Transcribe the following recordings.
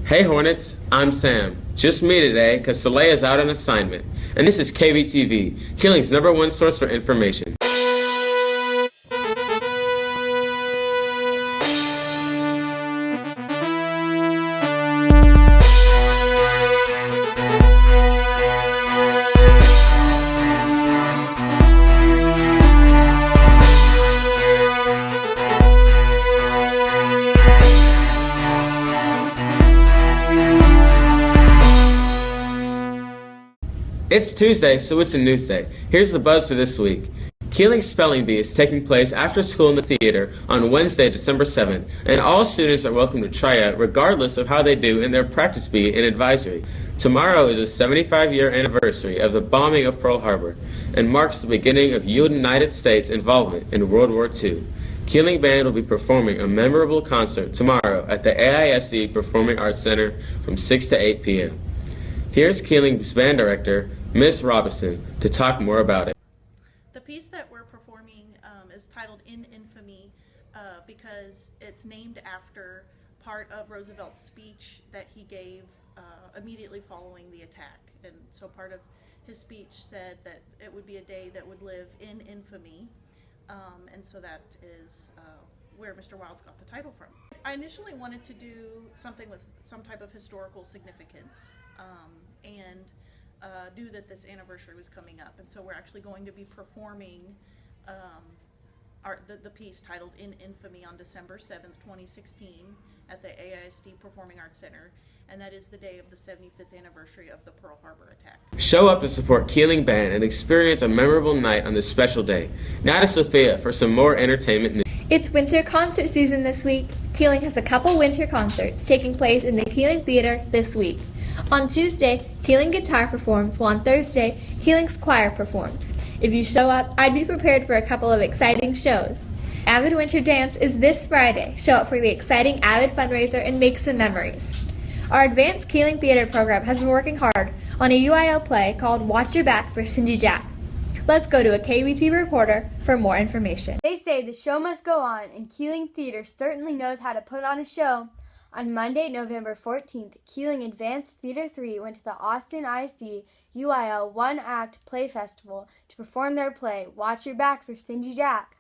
Hey Hornets, I'm Sam. Just me today because Soleil is out on assignment. And this is KBTV, Keeling's #1 source for information. It's Tuesday, so it's a news day. Here's the buzz for this week. Keeling's Spelling Bee is taking place after school in the theater on Wednesday, December 7th, and all students are welcome to try out regardless of how they do in their practice bee and advisory. Tomorrow is the 75-year anniversary of the bombing of Pearl Harbor and marks the beginning of United States involvement in World War II. Keeling Band will be performing a memorable concert tomorrow at the AISD Performing Arts Center from 6 to 8 p.m. Here's Keeling's band director, Miss Robinson, to talk more about it. The piece that we're performing is titled In Infamy because it's named after part of Roosevelt's speech that he gave immediately following the attack. And so part of his speech said that it would be a day that would live in infamy. And so that is where Mr. Wilds got the title from. I initially wanted to do something with some type of historical significance and knew that this anniversary was coming up. And so we're actually going to be performing the piece titled In Infamy on December 7th, 2016 at the AISD Performing Arts Center. And that is the day of the 75th anniversary of the Pearl Harbor attack. Show up to support Keeling Band and experience a memorable night on this special day. Now to Sophia for some more entertainment news. It's winter concert season this week. Keeling has a couple winter concerts taking place in the Keeling Theater this week. On Tuesday, Keeling Guitar performs, while on Thursday, Keeling's Choir performs. If you show up, I'd be prepared for a couple of exciting shows. Avid Winter Dance is this Friday. Show up for the exciting Avid fundraiser and make some memories. Our advanced Keeling Theater program has been working hard on a UIL play called Watch Your Back for Stingy Jack. Let's go to a KBTV reporter for more information. They say the show must go on, and Keeling Theater certainly knows how to put on a show. On Monday, November 14th, Keeling Advanced Theater 3 went to the Austin ISD UIL one-act play festival to perform their play, Watch Your Back for Stingy Jack.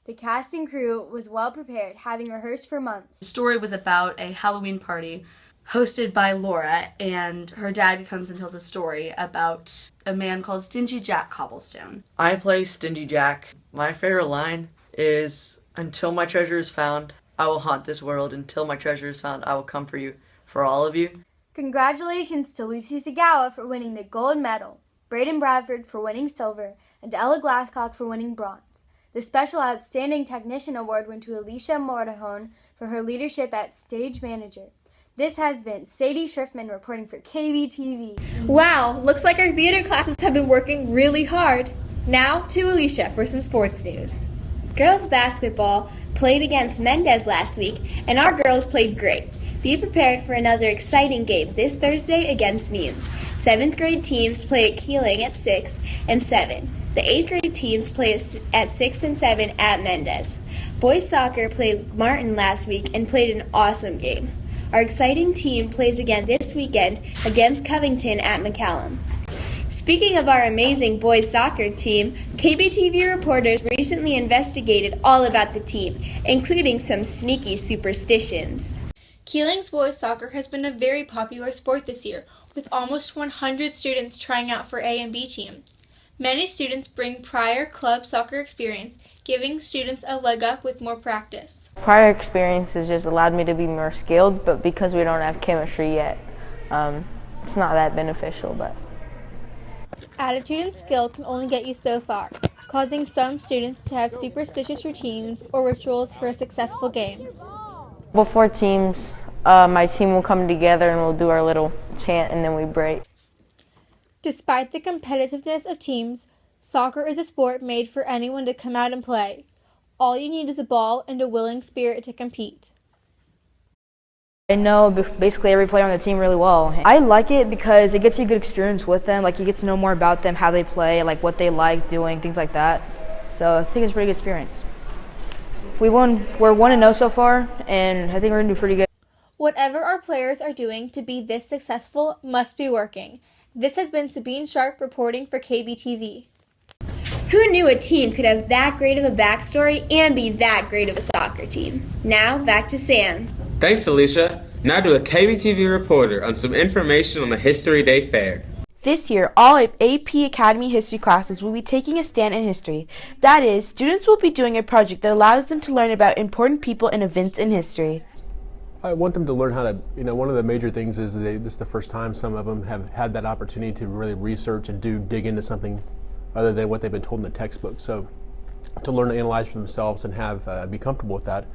The cast and crew was well prepared, having rehearsed for months. The story was about a Halloween party hosted by Laura, and her dad comes and tells a story about a man called Stingy Jack Cobblestone. I play Stingy Jack. My favorite line is, "Until my treasure is found, I will haunt this world. Until my treasure is found, I will come for you." For all of you. Congratulations to Lucy Sagawa for winning the gold medal, Braden Bradford for winning silver, and Ella Glasscock for winning bronze. The Special Outstanding Technician Award went to Alicia Mortahone for her leadership as stage manager. This has been Sadie Schriftman reporting for KBTV. Wow, looks like our theater classes have been working really hard. Now to Alicia for some sports news. Girls basketball played against Mendez last week, and our girls played great. Be prepared for another exciting game this Thursday against Means. 7th grade teams play at Keeling at 6 and 7. The 8th grade teams play at 6 and 7 at Mendez. Boys soccer played Martin last week and played an awesome game. Our exciting team plays again this weekend against Covington at McCallum. Speaking of our amazing boys soccer team, KBTV reporters recently investigated all about the team, including some sneaky superstitions. Keeling's boys soccer has been a very popular sport this year, with almost 100 students trying out for A and B teams. Many students bring prior club soccer experience, giving students a leg up with more practice. Prior experiences just allowed me to be more skilled, but because we don't have chemistry yet, it's not that beneficial. But Attitude and skill can only get you so far, causing some students to have superstitious routines or rituals for a successful game. before teams, my team will come together and we'll do our little chant and then we break. Despite the competitiveness of teams, soccer is a sport made for anyone to come out and play. All you need is a ball and a willing spirit to compete. I know basically every player on the team really well. I like it because it gets you a good experience with them. Like, you get to know more about them, how they play, like what they like doing, things like that. So I think it's a pretty good experience. We're 1-0 so far, and I think we're going to do pretty good. Whatever our players are doing to be this successful must be working. This has been Sabine Sharp reporting for KBTV. Who knew a team could have that great of a backstory and be that great of a soccer team? Now, back to Sam. Thanks, Alicia. Now to a KBTV reporter on some information on the History Day Fair. This year, all AP Academy history classes will be taking a stand in history. That is, students will be doing a project that allows them to learn about important people and events in history. I want them to learn how to, one of the major things is this is the first time some of them have had that opportunity to really research and dig into something other than what they've been told in the textbook. So to learn to analyze for themselves and have be comfortable with that,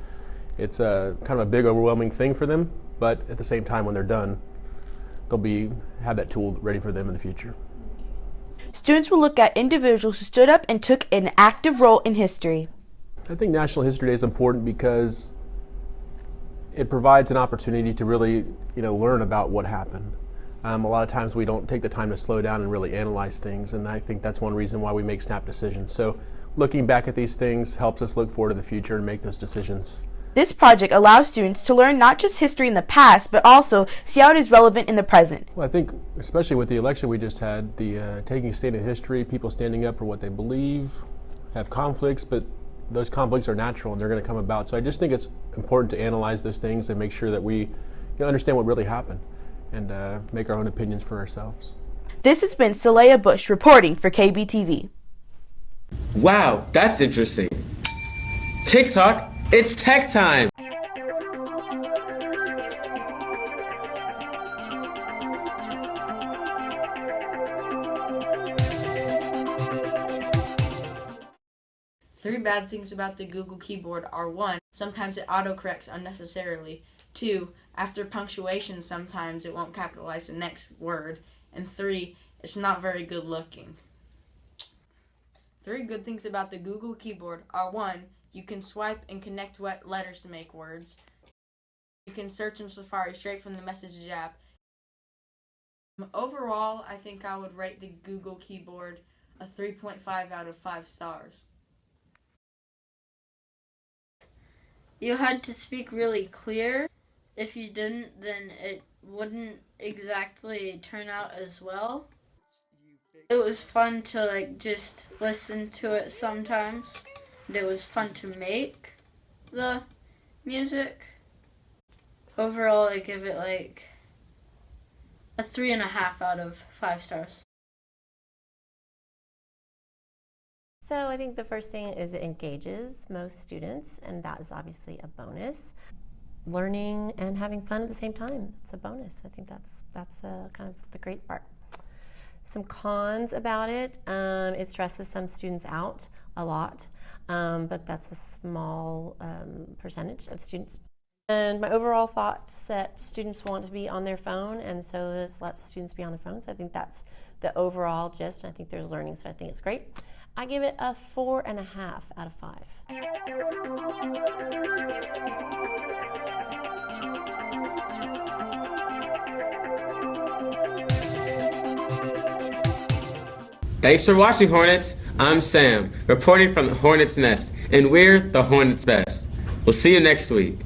it's kind of a big overwhelming thing for them, but at the same time when they're done, they'll have that tool ready for them in the future. Students will look at individuals who stood up and took an active role in history. I think National History Day is important because it provides an opportunity to really, learn about what happened. A lot of times we don't take the time to slow down and really analyze things, and I think that's one reason why we make snap decisions. So looking back at these things helps us look forward to the future and make those decisions. This project allows students to learn not just history in the past, but also see how it is relevant in the present. Well, I think, especially with the election we just had, the taking a stand in history, people standing up for what they believe, have conflicts, but those conflicts are natural and they're going to come about. So I just think it's important to analyze those things and make sure that we understand what really happened and make our own opinions for ourselves. This has been Saleha Bush reporting for KBTV. Wow, that's interesting. TikTok, it's tech time! Three bad things about the Google keyboard are: 1, sometimes it autocorrects unnecessarily; 2, after punctuation sometimes it won't capitalize the next word; and 3, it's not very good looking. 3 good things about the Google keyboard are: 1, you can swipe and connect letters to make words. You can search in Safari straight from the Messages app. Overall, I think I would rate the Google keyboard a 3.5 out of 5 stars. You had to speak really clear. If you didn't, then it wouldn't exactly turn out as well. It was fun to just listen to it sometimes. And it was fun to make the music. Overall, I give it a 3.5 out of 5 stars. So I think the first thing is it engages most students, and that is obviously a bonus. Learning and having fun at the same time, it's a bonus. I think that's kind of the great part. Some cons about it, it stresses some students out a lot, but that's a small percentage of students. And my overall thoughts that students want to be on their phone, and so this lets students be on their phones. I think that's the overall gist, and I think there's learning, so I think it's great. I give it a 4.5 out of 5. Thanks for watching, Hornets. I'm Sam, reporting from the Hornets' Nest, and we're the Hornets' Best. We'll see you next week.